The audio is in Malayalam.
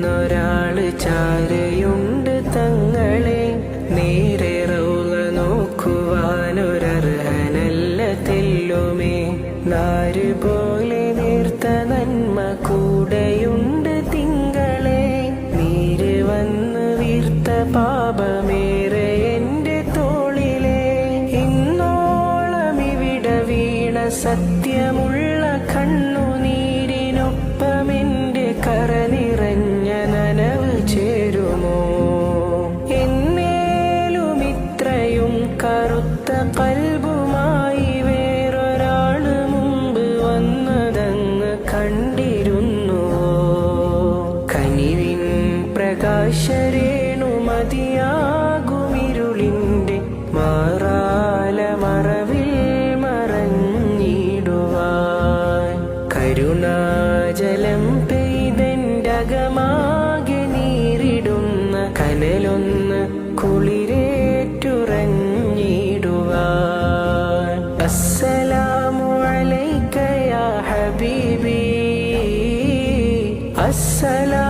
എന്നൊരാള് ചാരയുണ്ട് തങ്ങളെ. നേരെ റൗള നോക്കുവാനൊരർഹനല്ല തെല്ലുമേ. നാര് പോലെ നേർത്ത നന്മ കൂടെയുണ്ട് തിങ്കളെ. നീര് വന്ന് വീർത്ത പാപമേറെ എന്റെ തോളിലെ. ഇന്നോളം ഇവിടെ വീണ സത്യമുള്ള കണ്ണുനീരിനൊപ്പമെന്റെ കര നിറഞ്ഞ നനവ് ചേരുമോ? എന്നേലും ഇത്രയും കറുത്ത കൽബുമായി വേറൊരാള് മുമ്പ് വന്നതങ്ങ് കണ്ടിരുന്നുവോ? കനിവിൻ പ്രകാശരേണു മതിയാകുമിരുളിന്റെ മാറാല മറവിൽ മറഞ്ഞിടുവാൻ. കരുണാജലം പെയ്തെൻ്റകമാകെ നീരിടുന്ന കനലൊന്ന് കുളിരേറ്റുറഞ്ഞിടുവാൻ. അസ്സലാമു അലൈക യാ ഹബീബി. അസ്സലാമു